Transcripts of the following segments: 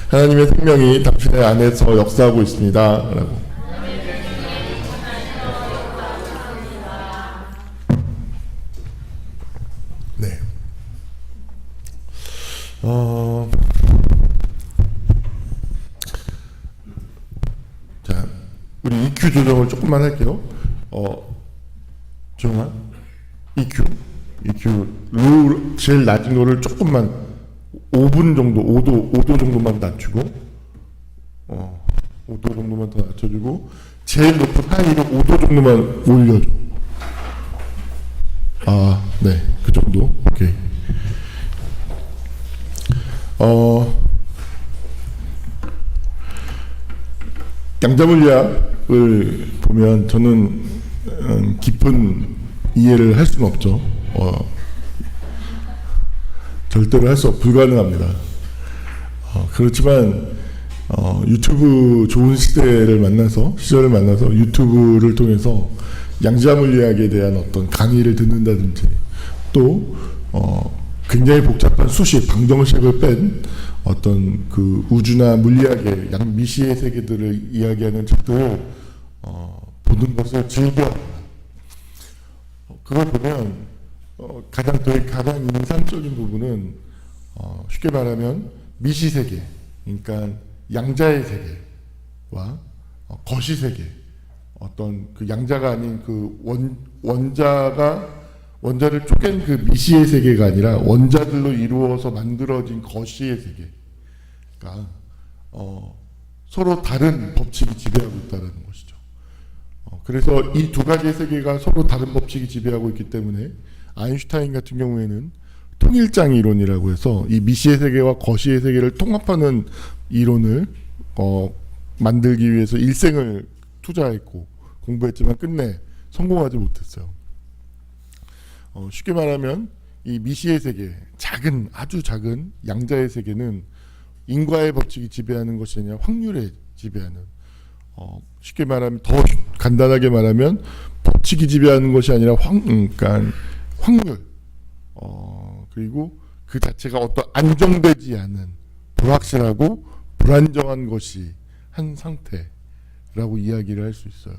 하나님의 생명이 당신의 안에서 역사하고 있습니다. 라고. 네. 자, 우리 EQ 조정을 조금만 할게요. 조용한 EQ 제일 낮은 거를 조금만 5분 정도 5도 정도만 낮추고 5도 정도만 더 낮춰주고 제일 높은 하이를 5도 정도만 올려줘. 네, 그 정도. 오케이. 양자물리학을 보면 저는 깊은 이해를 할 수는 없죠. 절대로 불가능합니다. 그렇지만 유튜브 좋은 시절을 만나서 유튜브를 통해서 양자물리학에 대한 어떤 강의를 듣는다든지 또 굉장히 복잡한 수식, 방정식을 뺀 어떤 그 우주나 물리학의 미시의 세계들을 이야기하는 책들을 보는 것을 즐겨합니다. 그걸 보면 가장 인상적인 부분은 쉽게 말하면 미시 세계, 그러니까 양자의 세계와 거시 세계, 어떤 그 양자가 아닌 그 원자를 쪼갠 그 미시의 세계가 아니라 원자들로 이루어서 만들어진 거시의 세계가 서로 다른 법칙이 지배하고 있다는 것이죠. 그래서 이 두 가지의 세계가 서로 다른 법칙이 지배하고 있기 때문에 아인슈타인 같은 경우에는 통일장 이론이라고 해서 이 미시의 세계와 거시의 세계를 통합하는 이론을 만들기 위해서 일생을 투자했고 공부했지만 끝내 성공하지 못했어요. 쉽게 말하면 이 미시의 세계, 아주 작은 양자의 세계는 인과의 법칙이 지배하는 것이 아니라 확률에 지배하는, 쉽게 말하면, 더 간단하게 말하면 법칙이 지배하는 것이 아니라 그러니까 확률, 그리고 그 자체가 어떤 안정되지 않은 불확실하고 불안정한 것이 한 상태라고 이야기를 할 수 있어요.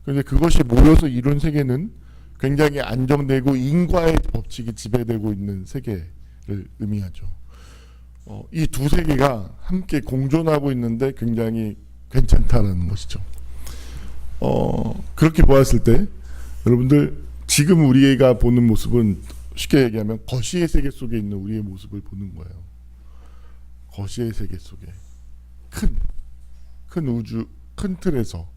그런데 그것이 모여서 이룬 세계는 굉장히 안정되고 인과의 법칙이 지배되고 있는 세계를 의미하죠. 이 두 세계가 함께 공존하고 있는데 굉장히 괜찮다라는 것이죠. 그렇게 보았을 때 여러분들 지금 우리가 보는 모습은 쉽게 얘기하면 거시의 세계 속에 있는 우리의 모습을 보는 거예요. 거시의 세계 속에 큰 우주, 큰 틀에서.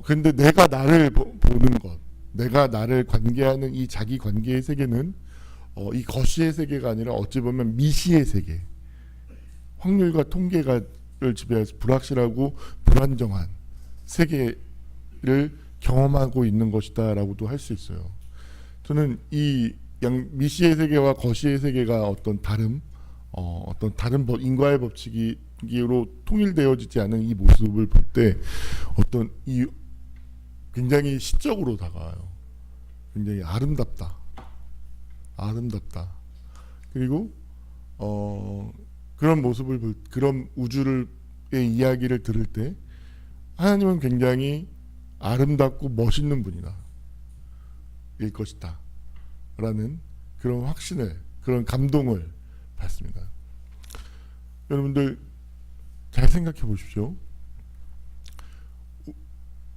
근데 내가 나를 보는 것, 내가 나를 관계하는 이 자기 관계의 세계는 이 거시의 세계가 아니라 어찌 보면 미시의 세계, 확률과 통계를 지배해서 불확실하고 불안정한 세계를 경험하고 있는 것이다라고도 할 수 있어요. 저는 이 미시의 세계와 거시의 세계가 어떤 다른 인과의 법칙으로 통일되어지지 않은 이 모습을 볼 때 어떤 이 굉장히 시적으로 다가와요. 굉장히 아름답다. 그리고 그런 모습을 그런 우주의 이야기를 들을 때 하나님은 굉장히 아름답고 멋있는 분이다. 일 것이다. 라는 그런 확신을, 그런 감동을 받습니다. 여러분들 잘 생각해 보십시오.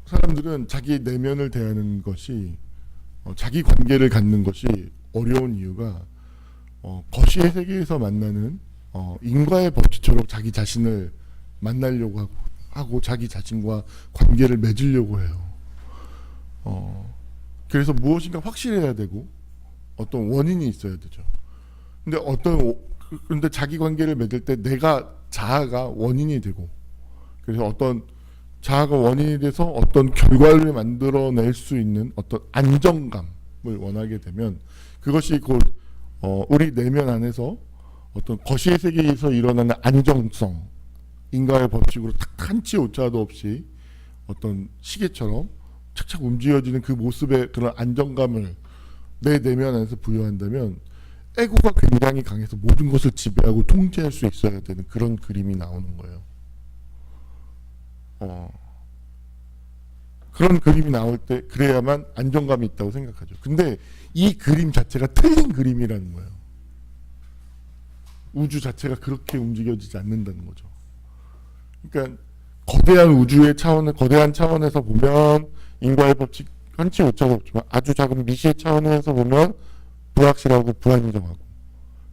사람들은 자기 내면을 대하는 것이, 자기 관계를 갖는 것이 어려운 이유가 거시의 세계에서 만나는 인과의 법칙처럼 자기 자신을 만나려고 하고 자기 자신과 관계를 맺으려고 해요. 그래서 무엇인가 확실해야 되고 어떤 원인이 있어야 되죠. 근데 자기 관계를 맺을 때 자아가 원인이 되고, 그래서 어떤 자아가 원인이 돼서 어떤 결과를 만들어낼 수 있는 어떤 안정감을 원하게 되면 그것이 곧 우리 내면 안에서 어떤 거시의 세계에서 일어나는 안정성, 인과의 법칙으로 한치 오차도 없이 어떤 시계처럼 착착 움직여지는 그 모습의 그런 안정감을 내 내면 안에서 부여한다면 에고가 굉장히 강해서 모든 것을 지배하고 통제할 수 있어야 되는 그런 그림이 나오는 거예요. 그런 그림이 나올 때 그래야만 안정감이 있다고 생각하죠. 근데 이 그림 자체가 틀린 그림이라는 거예요. 우주 자체가 그렇게 움직여지지 않는다는 거죠. 그러니까 거대한 우주의 차원, 거대한 차원에서 보면 인과의 법칙 한치 오차가 없지만 아주 작은 미시의 차원에서 보면 불확실하고 불안정하고,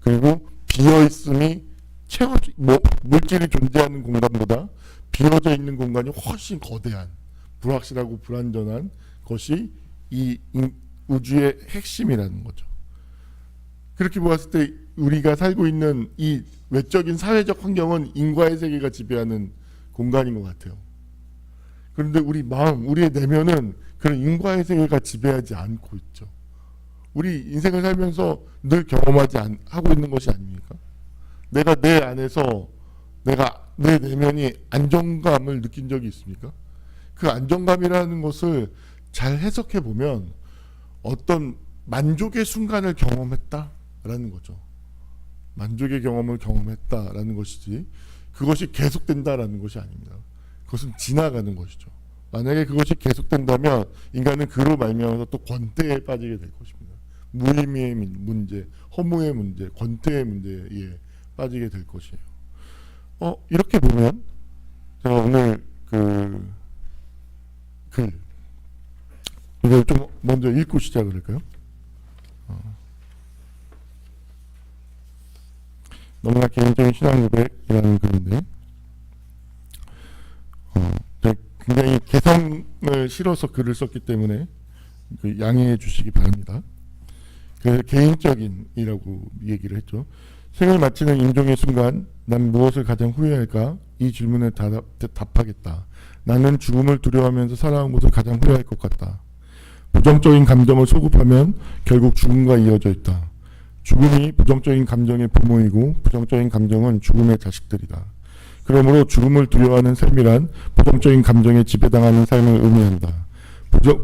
그리고 비어있음이 물질이 존재하는 공간보다 비어져 있는 공간이 훨씬 거대한 불확실하고 불안전한 것이 이 우주의 핵심이라는 거죠. 그렇게 보았을 때 우리가 살고 있는 이 외적인 사회적 환경은 인과의 세계가 지배하는 공간인 것 같아요. 그런데 우리 마음, 우리의 내면은 그런 인과의 세계가 지배하지 않고 있죠. 우리 인생을 살면서 늘 하고 있는 것이 아닙니까? 내가 내 안에서 내 내면이 안정감을 느낀 적이 있습니까? 그 안정감이라는 것을 잘 해석해 보면 어떤 만족의 순간을 경험했다라는 거죠. 만족의 경험을 경험했다라는 것이지 그것이 계속된다라는 것이 아닙니다. 그것은 지나가는 것이죠. 만약에 그것이 계속된다면 인간은 그로 말미암아서 또 권태에 빠지게 될 것입니다. 무의미의 문제, 허무의 문제, 권태의 문제에 빠지게 될 것이에요. 이렇게 보면 제가 오늘 이걸 좀 먼저 읽고 시작을 할까요? 너무나 개인적인 신앙 고백이라는 글인데 굉장히 개성을 실어서 글을 썼기 때문에 양해해 주시기 바랍니다. 그 개인적인이라고 얘기를 했죠. 생을 마치는 임종의 순간 난 무엇을 가장 후회할까? 이 질문에 답하겠다. 나는 죽음을 두려워하면서 살아온 것을 가장 후회할 것 같다. 부정적인 감정을 소급하면 결국 죽음과 이어져 있다. 죽음이 부정적인 감정의 부모이고 부정적인 감정은 죽음의 자식들이다. 그러므로 죽음을 두려워하는 삶이란 부정적인 감정에 지배당하는 삶을 의미한다.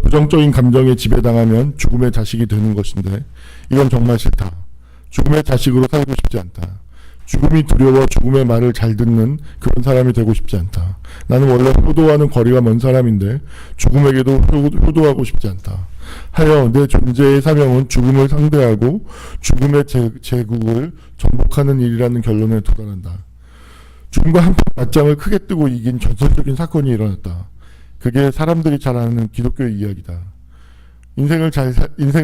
부정적인 감정에 지배당하면 죽음의 자식이 되는 것인데 이건 정말 싫다. 죽음의 자식으로 살고 싶지 않다. 죽음이 두려워 죽음의 말을 잘 듣는 그런 사람이 되고 싶지 않다. 나는 원래 효도와는 거리가 먼 사람인데 죽음에게도 효도하고 싶지 않다. 하여 내 존재의 사명은 죽음을 상대하고 죽음의 제국을 정복하는 일이라는 결론에 도달한다. 죽음과 한편 맞짱을 크게 뜨고 이긴 전설적인 사건이 일어났다. 그게 사람들이 잘 아는 기독교의 이야기다. 인생을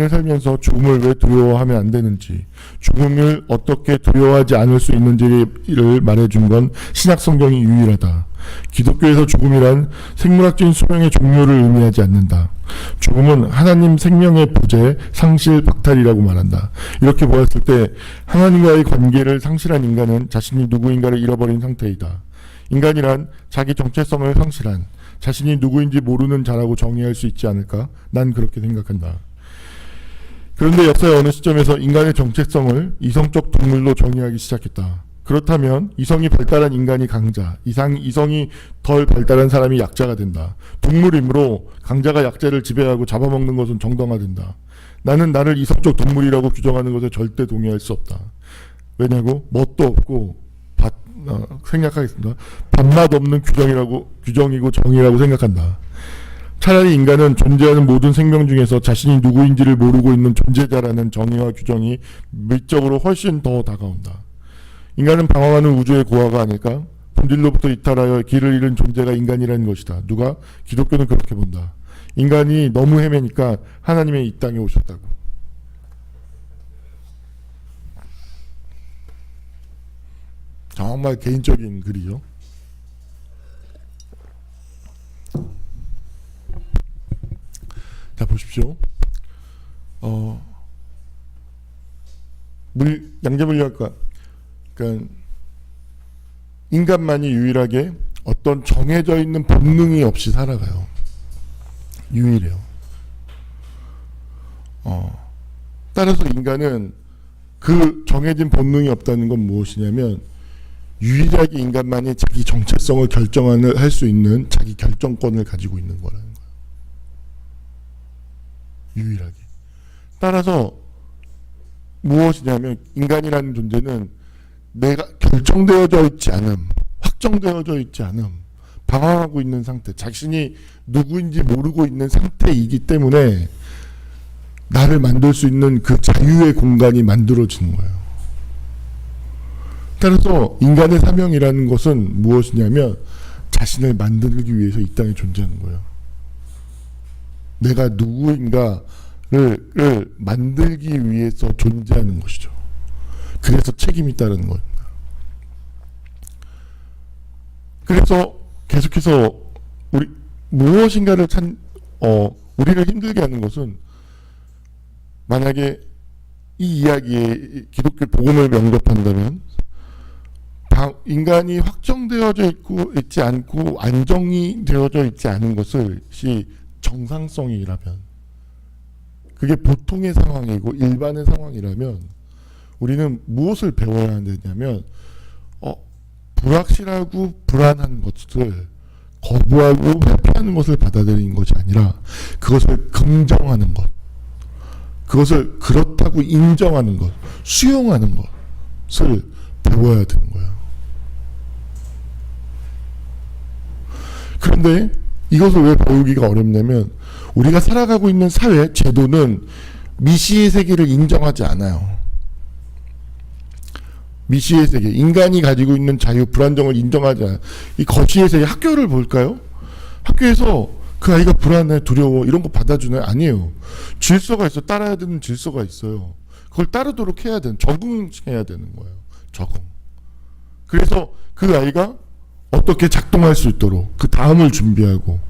살면서 죽음을 왜 두려워하면 안 되는지, 죽음을 어떻게 두려워하지 않을 수 있는지를 말해준 건 신약 성경이 유일하다. 기독교에서 죽음이란 생물학적인 수명의 종료를 의미하지 않는다. 죽음은 하나님 생명의 부재, 상실, 박탈이라고 말한다. 이렇게 보았을 때 하나님과의 관계를 상실한 인간은 자신이 누구인가를 잃어버린 상태이다. 인간이란 자기 정체성을 상실한, 자신이 누구인지 모르는 자라고 정의할 수 있지 않을까? 난 그렇게 생각한다. 그런데 역사의 어느 시점에서 인간의 정체성을 이성적 동물로 정의하기 시작했다. 그렇다면 이성이 발달한 인간이 강자, 이성이 덜 발달한 사람이 약자가 된다. 동물이므로 강자가 약자를 지배하고 잡아먹는 것은 정당화된다. 나는 나를 이성적 동물이라고 규정하는 것에 절대 동의할 수 없다. 왜냐고? 멋도 없고 생략하겠습니다. 밥맛 없는 규정이고 정의라고 생각한다. 차라리 인간은 존재하는 모든 생명 중에서 자신이 누구인지를 모르고 있는 존재자라는 정의와 규정이 밀적으로 훨씬 더 다가온다. 인간은 방황하는 우주의 고아가 아닐까? 본질로부터 이탈하여 길을 잃은 존재가 인간이라는 것이다. 누가? 기독교는 그렇게 본다. 인간이 너무 헤매니까 하나님의 이 땅에 오셨다고. 정말 개인적인 글이죠. 자, 보십시오. 양자물리학과, 그러니까 인간만이 유일하게 어떤 정해져 있는 본능이 없이 살아가요. 유일해요. 따라서 인간은 그 정해진 본능이 없다는 건 무엇이냐면 유일하게 인간만이 자기 정체성을 할 수 있는 자기 결정권을 가지고 있는 거라는 거예요. 유일하게. 따라서 무엇이냐면 인간이라는 존재는 내가 결정되어져 있지 않음, 확정되어져 있지 않음, 방황하고 있는 상태, 자신이 누구인지 모르고 있는 상태이기 때문에 나를 만들 수 있는 그 자유의 공간이 만들어지는 거예요. 따라서 인간의 사명이라는 것은 무엇이냐면 자신을 만들기 위해서 이 땅에 존재하는 거예요. 내가 누구인가를 만들기 위해서 존재하는 것이죠. 그래서 책임이 따르는 겁니다. 그래서 계속해서 우리 무엇인가를 우리를 힘들게 하는 것은 만약에 이 이야기에 기독교 복음을 영접한다면 인간이 확정되어져 있지 않고 안정이 되어져 있지 않은 것이 정상성이라면, 그게 보통의 상황이고 일반의 상황이라면 우리는 무엇을 배워야 되냐면 불확실하고 불안한 것을 거부하고 회피하는 것을 받아들이는 것이 아니라 그것을 긍정하는 것, 그것을 그렇다고 인정하는 것, 수용하는 것을 배워야 되는 거예요. 그런데 이것을 왜 배우기가 어렵냐면 우리가 살아가고 있는 사회, 제도는 미시의 세계를 인정하지 않아요. 미시의 세계, 인간이 가지고 있는 자유, 불안정을 인정하지 않아요. 이 거시의 세계, 학교를 볼까요? 학교에서 그 아이가 불안해, 두려워 이런 거 받아주나요? 아니에요. 질서가 있어. 따라야 되는 질서가 있어요. 그걸 따르도록 해야 되는, 적응해야 되는 거예요. 적응. 그래서 그 아이가 어떻게 작동할 수 있도록 그 다음을 준비하고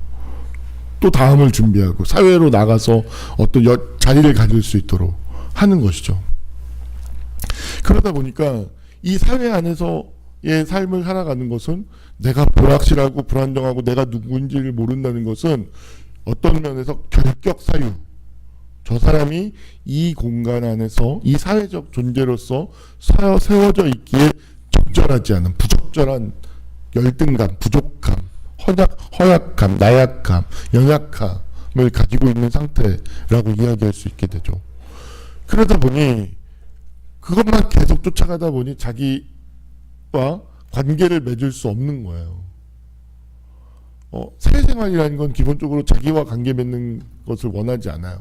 또 다음을 준비하고 사회로 나가서 어떤 자리를 가질 수 있도록 하는 것이죠. 그러다 보니까 이 사회 안에서의 삶을 살아가는 것은 내가 불확실하고 불안정하고 내가 누구인지를 모른다는 것은 어떤 면에서 결격 사유, 저 사람이 이 공간 안에서 이 사회적 존재로서 세워져 있기에 적절하지 않은 부적절한 열등감, 부족함, 허약함, 나약함, 연약함을 가지고 있는 상태라고 이야기할 수 있게 되죠. 그러다 보니 그것만 계속 쫓아가다 보니 자기와 관계를 맺을 수 없는 거예요. 사회생활이라는 건 기본적으로 자기와 관계 맺는 것을 원하지 않아요.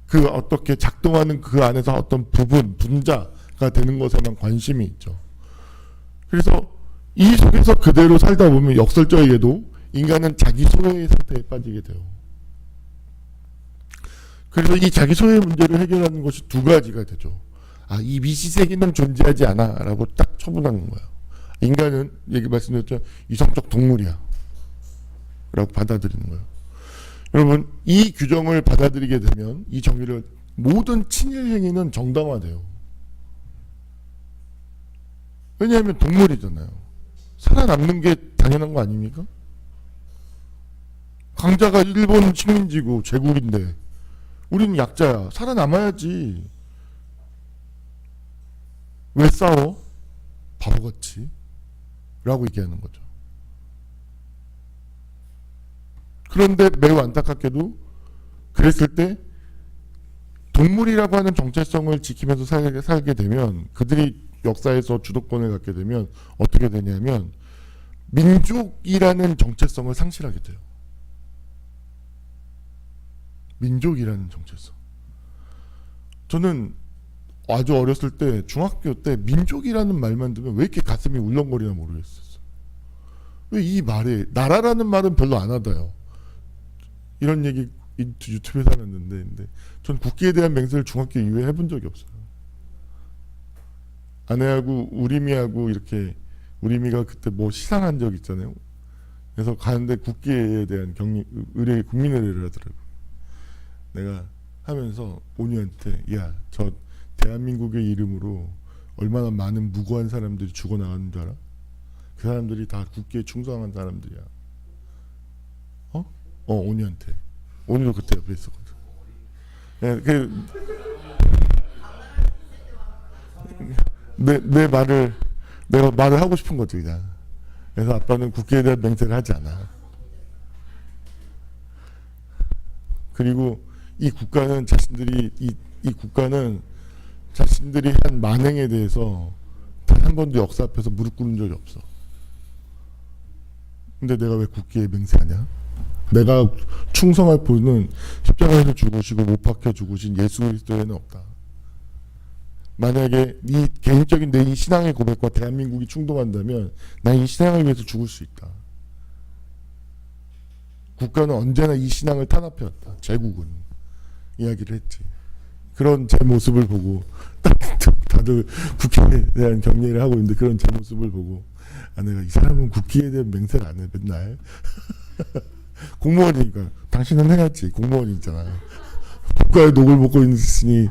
그 어떻게 작동하는 그 안에서 어떤 분자가 되는 것에만 관심이 있죠. 그래서 이 속에서 그대로 살다 보면 역설적이게도 인간은 자기 소외의 상태에 빠지게 돼요. 그래서 이 자기 소외 문제를 해결하는 것이 두 가지가 되죠. 이 미시세계는 존재하지 않아 라고 딱 처분하는 거예요. 인간은 말씀드렸죠. 이성적 동물이야 라고 받아들이는 거예요. 여러분, 이 규정을 받아들이게 되면 이 정의를, 모든 친일 행위는 정당화돼요. 왜냐하면 동물이잖아요. 살아남는 게 당연한 거 아닙니까? 강자가 일본 식민지고 제국인데 우리는 약자야. 살아남아야지. 왜 싸워? 바보같이 라고 얘기하는 거죠. 그런데 매우 안타깝게도 그랬을 때 동물이라고 하는 정체성을 지키면서 살게 되면, 그들이 역사에서 주도권을 갖게 되면 어떻게 되냐면 민족이라는 정체성을 상실하게 돼요. 민족이라는 정체성. 저는 아주 어렸을 때, 중학교 때 민족이라는 말만 들으면 왜 이렇게 가슴이 울렁거리나 모르겠었어요. 왜 이 말에, 나라라는 말은 별로 안 하다요. 이런 얘기 유튜브에서 하는데, 근데 전 국기에 대한 맹세를 중학교 이후에 해본 적이 없어요. 아내하고 우림이하고 이렇게, 우림이가 그때 뭐 시상한 적 있잖아요. 그래서 가는데 국기에 대한 의뢰, 국민의례를 하더라고요. 내가 하면서 온유한테, 야, 저 대한민국의 이름으로 얼마나 많은 무고한 사람들이 죽어나가는 줄 알아? 그 사람들이 다 국기에 충성한 사람들이야. 온유한테. 온유도 그때 옆에 있었거든. 네, 내가 말을 하고 싶은 거지, 그냥. 그래서 아빠는 국기에 대한 맹세를 하지 않아. 그리고 이 국가는 자신들이, 이 국가는 자신들이 한 만행에 대해서 단 한 번도 역사 앞에서 무릎 꿇은 적이 없어. 근데 내가 왜 국기에 맹세하냐? 내가 충성할 분은 십자가에서 죽으시고 못 박혀 죽으신 예수 그리스도에는 없다. 만약에 네 개인적인 내 이 신앙의 고백과 대한민국이 충돌한다면 난 이 신앙을 위해서 죽을 수 있다. 국가는 언제나 이 신앙을 탄압해왔다. 제국은 이야기를 했지. 그런 제 모습을 보고 다들 국기에 대한 경례를 하고 있는데 그런 제 모습을 보고 내가 이 사람은 국기에 대한 맹세를 안 해 맨날. 공무원이니까 당신은 해야지. 공무원이잖아. 국가의 녹을 먹고 있으니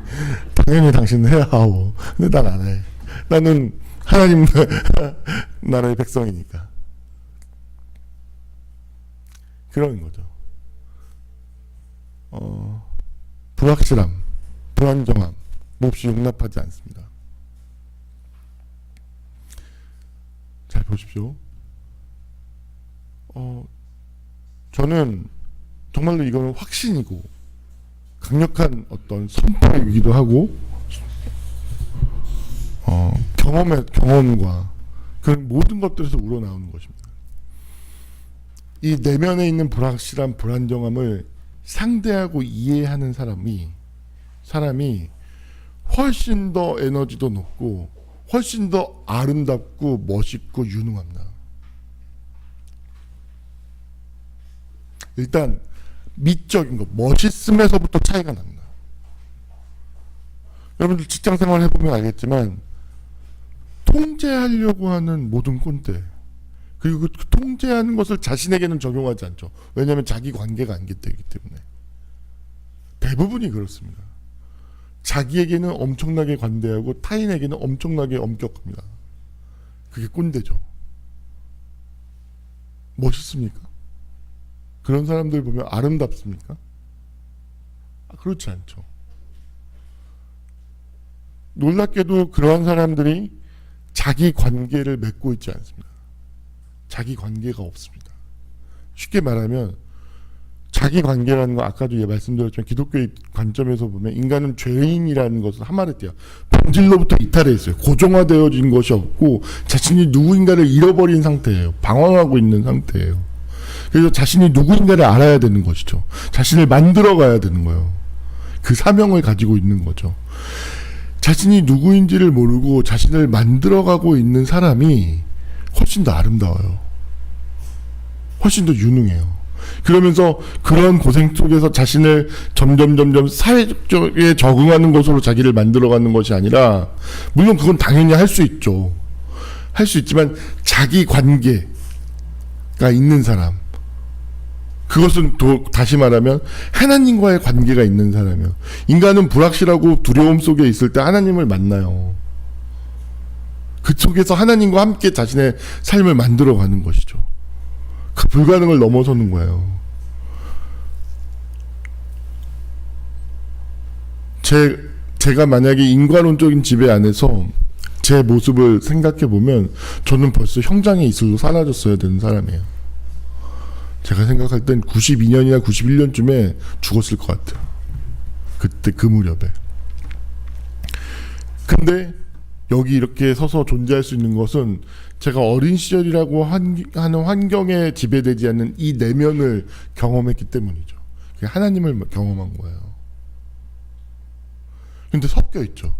당연히 당신은 해야 하오. 근데 난 안 해. 나는 하나님 나라의 백성이니까. 그런 거죠. 불확실함, 불안정함 몹시 용납하지 않습니다. 잘 보십시오. 저는 정말로 이거는 확신이고 강력한 어떤 선포이기도 하고 경험과 그런 모든 것들에서 우러나오는 것입니다. 이 내면에 있는 불확실한 불안정함을 상대하고 이해하는 사람이 훨씬 더 에너지도 높고 훨씬 더 아름답고 멋있고 유능합니다. 일단 미적인 것, 멋있음에서부터 차이가 납니다. 여러분들 직장생활 해보면 알겠지만 통제하려고 하는 모든 꼰대, 그리고 그 통제하는 것을 자신에게는 적용하지 않죠. 왜냐하면 자기 관계가 안 되기 때문에. 대부분이 그렇습니다. 자기에게는 엄청나게 관대하고 타인에게는 엄청나게 엄격합니다. 그게 꼰대죠. 멋있습니까? 그런 사람들 보면 아름답습니까? 그렇지 않죠. 놀랍게도 그러한 사람들이 자기 관계를 맺고 있지 않습니다. 자기 관계가 없습니다. 쉽게 말하면 자기 관계라는 거 아까도 말씀드렸지만 기독교의 관점에서 보면 인간은 죄인이라는 것은 하마르티아 본질로부터 이탈해 있어요. 고정화되어진 것이 없고 자신이 누구인가를 잃어버린 상태예요. 방황하고 있는 상태예요. 그래서 자신이 누구인가를 알아야 되는 것이죠. 자신을 만들어가야 되는 거예요. 그 사명을 가지고 있는 거죠. 자신이 누구인지를 모르고 자신을 만들어가고 있는 사람이 훨씬 더 아름다워요. 훨씬 더 유능해요. 그러면서 그런 고생 속에서 자신을 점점 사회적에 적응하는 것으로 자기를 만들어가는 것이 아니라, 물론 그건 당연히 할 수 있죠. 할 수 있지만 자기 관계가 있는 사람, 그것은 다시 말하면 하나님과의 관계가 있는 사람이에요. 인간은 불확실하고 두려움 속에 있을 때 하나님을 만나요. 그 속에서 하나님과 함께 자신의 삶을 만들어가는 것이죠. 그 불가능을 넘어서는 거예요. 제가 만약에 인과론적인 지배 안에서 제 모습을 생각해 보면 저는 벌써 형장의 이슬로 사라졌어야 되는 사람이에요. 제가 생각할 땐 92년이나 91년쯤에 죽었을 것 같아요. 그때 그 무렵에. 근데 여기 이렇게 서서 존재할 수 있는 것은 제가 어린 시절이라고 하는 환경에 지배되지 않는 이 내면을 경험했기 때문이죠. 하나님을 경험한 거예요. 근데 섞여 있죠.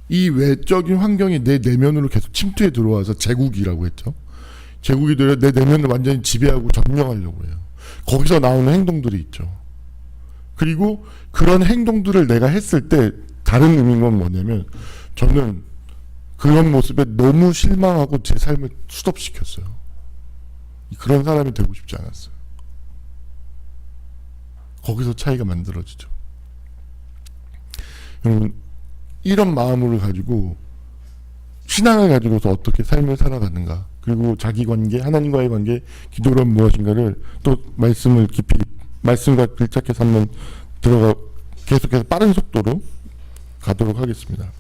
이 외적인 환경이 내 내면으로 계속 침투해 들어와서 제국이라고 했죠. 제국이 되려 내 내면을 완전히 지배하고 점령하려고 해요. 거기서 나오는 행동들이 있죠. 그리고 그런 행동들을 내가 했을 때 다른 의미인 건 뭐냐면, 저는 그런 모습에 너무 실망하고 제 삶을 스톱시켰어요. 그런 사람이 되고 싶지 않았어요. 거기서 차이가 만들어지죠. 여러분, 이런 마음을 가지고 신앙을 가지고서 어떻게 삶을 살아가는가, 그리고 자기 관계, 하나님과의 관계, 기도란 무엇인가를 또 말씀을 깊이, 말씀과 밀착해서 한번 계속해서 빠른 속도로 가도록 하겠습니다.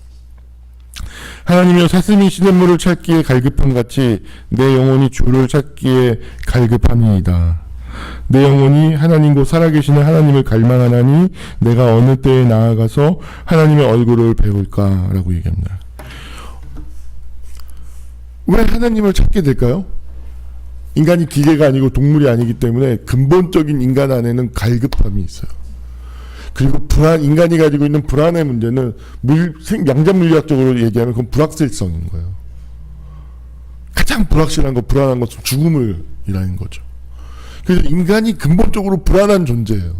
하나님이여, 사슴이 시냇물을 찾기에 갈급함 같이 내 영혼이 주를 찾기에 갈급함이이다. 내 영혼이 하나님 곧 살아계시는 하나님을 갈망하나니 내가 어느 때에 나아가서 하나님의 얼굴을 배울까라고 얘기합니다. 왜 하나님을 찾게 될까요? 인간이 기계가 아니고 동물이 아니기 때문에 근본적인 인간 안에는 갈급함이 있어요. 그리고 인간이 가지고 있는 불안의 문제는 양자 물리학적으로 얘기하면 그건 불확실성인 거예요. 가장 불확실한 거, 불안한 것은 죽음이라는 거죠. 그래서 인간이 근본적으로 불안한 존재예요.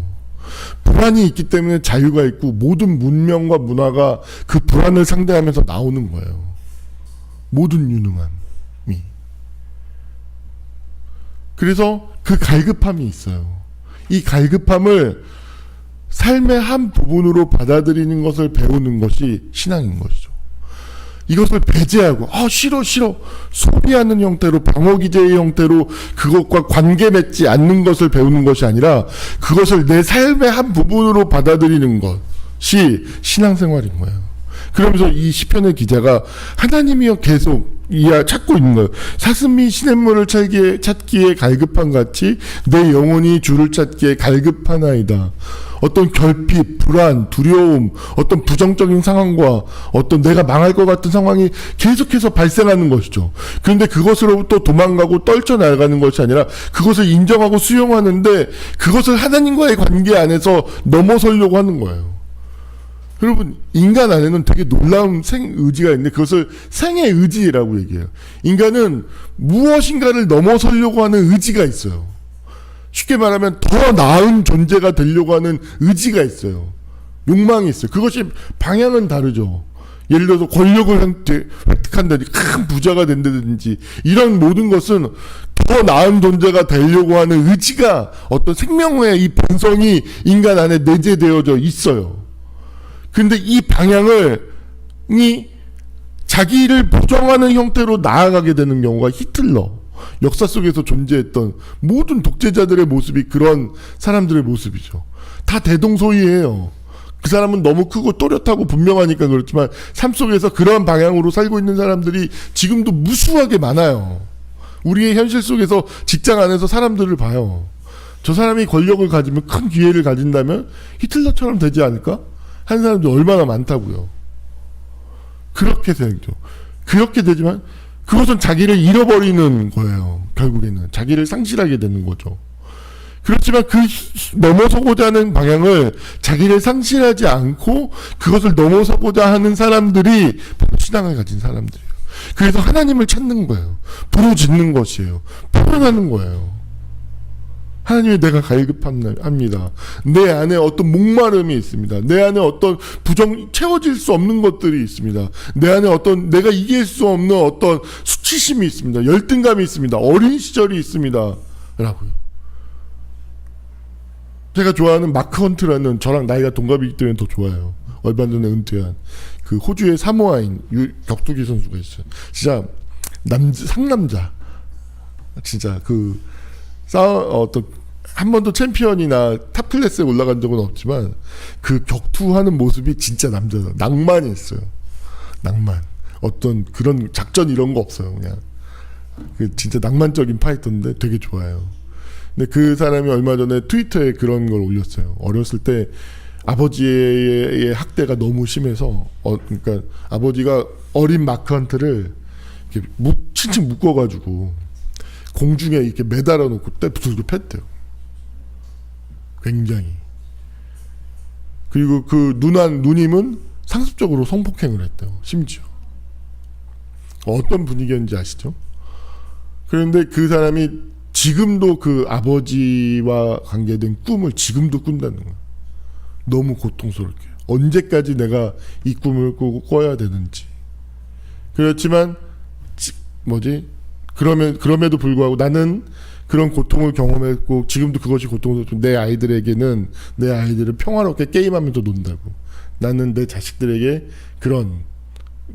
불안이 있기 때문에 자유가 있고 모든 문명과 문화가 그 불안을 상대하면서 나오는 거예요. 모든 유능함이. 그래서 그 갈급함이 있어요. 이 갈급함을 삶의 한 부분으로 받아들이는 것을 배우는 것이 신앙인 것이죠. 이것을 배제하고 싫어 소비하는 형태로 방어기제의 형태로 그것과 관계 맺지 않는 것을 배우는 것이 아니라 그것을 내 삶의 한 부분으로 받아들이는 것이 신앙생활인 거예요. 그러면서 이 시편의 기자가 하나님이여 계속 찾고 있는 거예요. 사슴이 시냇물을 찾기에 갈급한 같이 내 영혼이 주를 찾기에 갈급하나이다. 어떤 결핍, 불안, 두려움, 어떤 부정적인 상황과 어떤 내가 망할 것 같은 상황이 계속해서 발생하는 것이죠. 그런데 그것으로부터 도망가고 떨쳐나가는 것이 아니라 그것을 인정하고 수용하는데 그것을 하나님과의 관계 안에서 넘어서려고 하는 거예요. 여러분, 인간 안에는 되게 놀라운 생의지가 있는데 그것을 생의 의지라고 얘기해요. 인간은 무엇인가를 넘어서려고 하는 의지가 있어요. 쉽게 말하면 더 나은 존재가 되려고 하는 의지가 있어요. 욕망이 있어요. 그것이 방향은 다르죠. 예를 들어서 권력을 획득한다든지 큰 부자가 된다든지 이런 모든 것은 더 나은 존재가 되려고 하는 의지가 어떤 생명의 이 본성이 인간 안에 내재되어져 있어요. 근데 이 자기를 부정하는 형태로 나아가게 되는 경우가 히틀러, 역사 속에서 존재했던 모든 독재자들의 모습이 그런 사람들의 모습이죠. 다 대동소이해요. 그 사람은 너무 크고 또렷하고 분명하니까 그렇지만 삶 속에서 그런 방향으로 살고 있는 사람들이 지금도 무수하게 많아요. 우리의 현실 속에서 직장 안에서 사람들을 봐요. 저 사람이 권력을 가지면, 큰 기회를 가진다면 히틀러처럼 되지 않을까? 하는 사람들이 얼마나 많다고요. 그렇게 되죠. 그렇게 되지만 그것은 자기를 잃어버리는 거예요. 결국에는 자기를 상실하게 되는 거죠. 그렇지만 그 넘어서고자 하는 방향을 자기를 상실하지 않고 그것을 넘어서고자 하는 사람들이 바로 신앙을 가진 사람들이에요. 그래서 하나님을 찾는 거예요. 부르짖는 것이에요. 표현하는 거예요. 하나님이 내가 갈급합니다. 내 안에 어떤 목마름이 있습니다. 내 안에 어떤 채워질 수 없는 것들이 있습니다. 내 안에 어떤 내가 이길 수 없는 어떤 수치심이 있습니다. 열등감이 있습니다. 어린 시절이 있습니다. 라고요. 제가 좋아하는 마크 헌트라는, 저랑 나이가 동갑이기 때문에 더 좋아요. 얼마 전에 은퇴한 그 호주의 사모아인 격투기 선수가 있어요. 진짜 상남자. 진짜 한 번도 챔피언이나 탑 클래스에 올라간 적은 없지만 그 격투하는 모습이 진짜 남자다. 낭만이 있어요. 낭만. 어떤 그런 작전 이런 거 없어요. 그냥 진짜 낭만적인 파이터인데 되게 좋아요. 근데 그 사람이 얼마 전에 트위터에 그런 걸 올렸어요. 어렸을 때 아버지의 학대가 너무 심해서 그러니까 아버지가 어린 마크 헌트를 이렇게 칭칭 묶어가지고 공중에 이렇게 매달아 놓고 부들부들 팼대요. 굉장히. 그리고 그 누님은 상습적으로 성폭행을 했대요. 심지어. 어떤 분위기였는지 아시죠? 그런데 그 사람이 지금도 그 아버지와 관계된 꿈을 지금도 꾼다는 거예요. 너무 고통스럽게. 언제까지 내가 이 꿈을 꿔야 되는지. 그렇지만 그럼에도 불구하고 나는 그런 고통을 경험했고 지금도 그것이 고통스럽고 내 아이들은 평화롭게 게임하면서 논다고. 나는 내 자식들에게 그런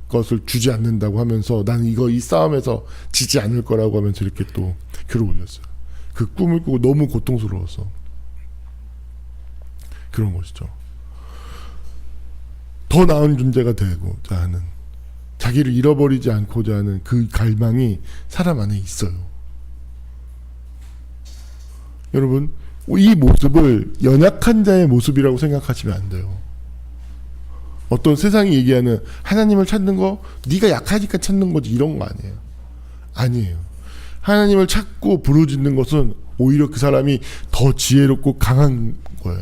것을 주지 않는다고 하면서 나는 이 싸움에서 지지 않을 거라고 하면서 이렇게 또 글을 올렸어요. 그 꿈을 꾸고 너무 고통스러워서. 그런 것이죠. 더 나은 존재가 되고자 하는, 자기를 잃어버리지 않고자 하는 그 갈망이 사람 안에 있어요. 여러분, 이 모습을 연약한 자의 모습이라고 생각하시면 안 돼요. 어떤 세상이 얘기하는 하나님을 찾는 거 네가 약하니까 찾는 거지 이런 거 아니에요. 아니에요. 하나님을 찾고 부르짖는 것은 오히려 그 사람이 더 지혜롭고 강한 거예요.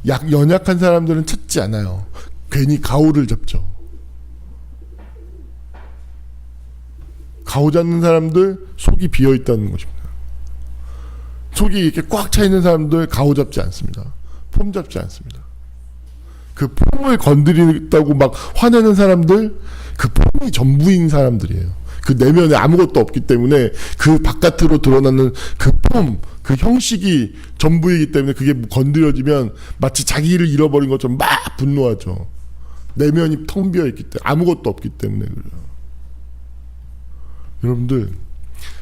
연약한 사람들은 찾지 않아요. 괜히 가오를 잡죠. 가오 잡는 사람들 속이 비어 있다는 것입니다. 속이 이렇게 꽉 차 있는 사람들 가오 잡지 않습니다. 폼 잡지 않습니다. 그 폼을 건드린다고 막 화내는 사람들, 그 폼이 전부인 사람들이에요. 그 내면에 아무것도 없기 때문에 그 바깥으로 드러나는 그 폼, 그 형식이 전부이기 때문에 그게 건드려지면 마치 자기를 잃어버린 것처럼 막 분노하죠. 내면이 텅 비어 있기 때문에, 아무것도 없기 때문에 그래요. 여러분들,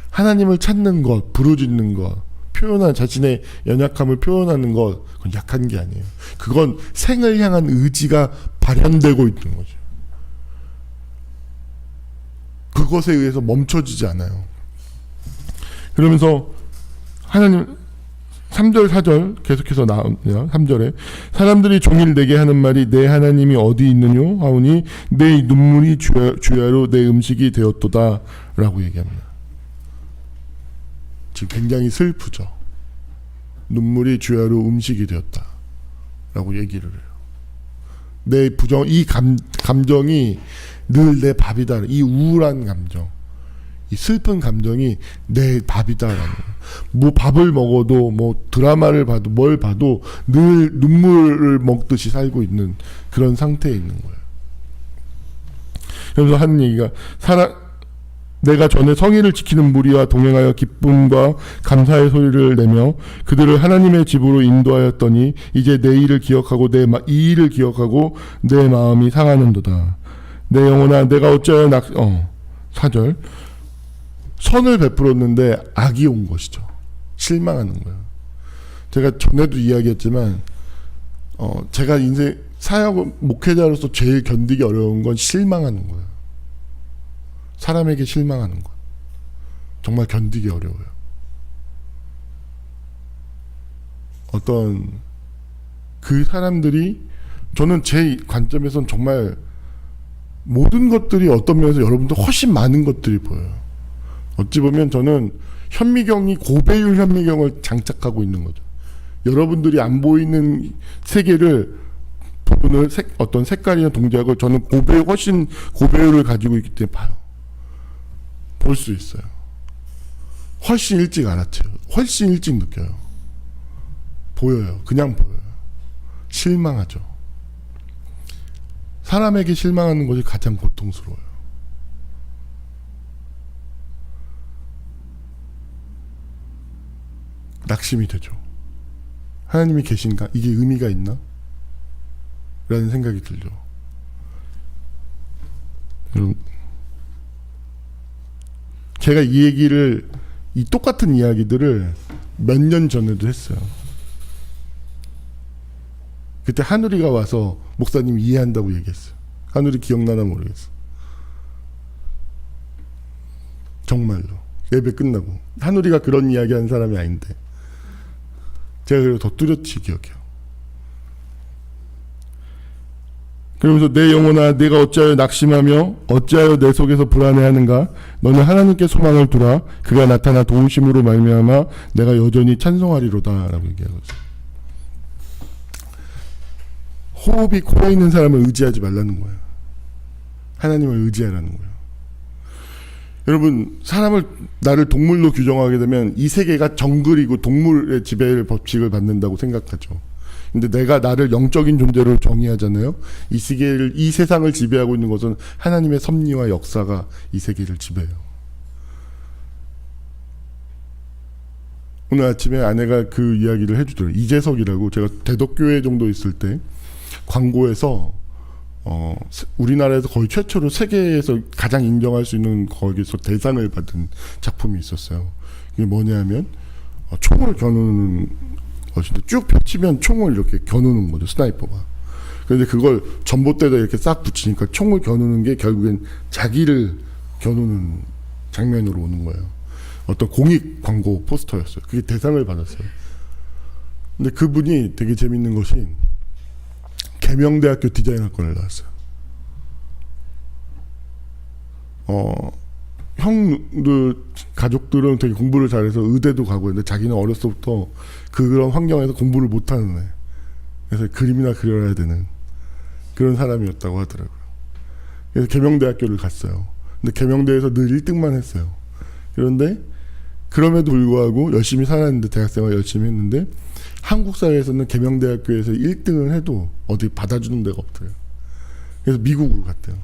하나님을 찾는 것, 부르짖는 것, 표현한 자신의 연약함을 표현하는 것, 그건 약한 게 아니에요. 그건 생을 향한 의지가 발현되고 있는 거죠. 그것에 의해서 멈춰지지 않아요. 그러면서 하나님 3절 4절 계속해서 나옵니다. 3절에 사람들이 종일 내게 하는 말이 내 하나님이 어디 있느뇨 하오니 내 눈물이 주야로 내 음식이 되었도다 라고 얘기합니다. 지금 굉장히 슬프죠. 눈물이 주야로 음식이 되었다 라고 얘기를 해요. 내 부정, 이 감정이 늘 내 밥이다. 이 우울한 감정, 이 슬픈 감정이 내 밥이다라는 거예요. 뭐 밥을 먹어도 뭐 드라마를 봐도 뭘 봐도 늘 눈물을 먹듯이 살고 있는 그런 상태에 있는 거예요. 그래서 하는 얘기가 내가 전에 성의를 지키는 무리와 동행하여 기쁨과 감사의 소리를 내며 그들을 하나님의 집으로 인도하였더니 이제 내 일을 기억하고 이 일을 기억하고 내 마음이 상하는도다. 내 영혼아 내가 어찌하여 4절 선을 베풀었는데 악이 온 것이죠. 실망하는 거예요. 제가 전에도 이야기했지만 제가 인생 사역 목회자로서 제일 견디기 어려운 건 실망하는 거예요. 사람에게 실망하는 것 정말 견디기 어려워요. 어떤 그 사람들이 저는 제 관점에선 정말 모든 것들이 어떤 면에서 여러분들 훨씬 많은 것들이 보여요. 어찌 보면 저는 현미경이 고배율 현미경을 장착하고 있는 거죠. 여러분들이 안 보이는 세계를 부분을 어떤 색깔이나 동작을 저는 훨씬 고배율을 가지고 있기 때문에 봐요. 볼 수 있어요. 훨씬 일찍 알아채요. 훨씬 일찍 느껴요. 보여요. 그냥 보여요. 실망하죠. 사람에게 실망하는 것이 가장 고통스러워요. 낙심이 되죠. 하나님이 계신가? 이게 의미가 있나? 라는 생각이 들죠. 제가 이 똑같은 이야기들을 몇 년 전에도 했어요. 그때 한우리가 와서 목사님 이해한다고 얘기했어요. 한우리 기억나나 모르겠어. 정말로. 예배 끝나고. 한우리가 그런 이야기 하는 사람이 아닌데. 제가 그래도 더 뚜렷이 기억해요. 그러면서 내 영혼아 내가 어찌하여 낙심하며 어찌하여 내 속에서 불안해하는가 너는 하나님께 소망을 두라 그가 나타나 도우심으로 말미암아 내가 여전히 찬송하리로다 라고 얘기하거든요. 호흡이 코에 있는 사람을 의지하지 말라는 거예요. 하나님을 의지하라는 거예요. 여러분 나를 동물로 규정하게 되면 이 세계가 정글이고 동물의 지배의 법칙을 받는다고 생각하죠. 근데 내가 나를 영적인 존재로 정의하잖아요. 이 세상을 지배하고 있는 것은 하나님의 섭리와 역사가 이 세계를 지배해요. 오늘 아침에 아내가 그 이야기를 해주더라고요. 이재석이라고 제가 대덕교회 정도 있을 때 광고에서 우리나라에서 거의 최초로 세계에서 가장 인정할 수 있는 거기서 대상을 받은 작품이 있었어요. 이게 뭐냐면 총을 겨누는 것인데 쭉 펼치면 총을 이렇게 겨누는 거죠. 스나이퍼가. 그런데 그걸 전봇대에다 이렇게 싹 붙이니까 총을 겨누는 게 결국엔 자기를 겨누는 장면으로 오는 거예요. 어떤 공익 광고 포스터였어요. 그게 대상을 받았어요. 근데 그분이 되게 재밌는 것이 계명대학교 디자인학과를 나왔어요. 형들 가족들은 되게 공부를 잘해서 의대도 가고 했는데 자기는 어렸을 때부터 그런 환경에서 공부를 못하는 애. 그래서 그림이나 그려야 되는 그런 사람이었다고 하더라고요. 그래서 계명대학교를 갔어요. 근데 계명대에서 늘 1등만 했어요. 그런데 그럼에도 불구하고 열심히 살았는데, 대학생활 열심히 했는데, 한국 사회에서는 계명대학교에서 1등을 해도 어디 받아주는 데가 없대요. 그래서 미국으로 갔대요.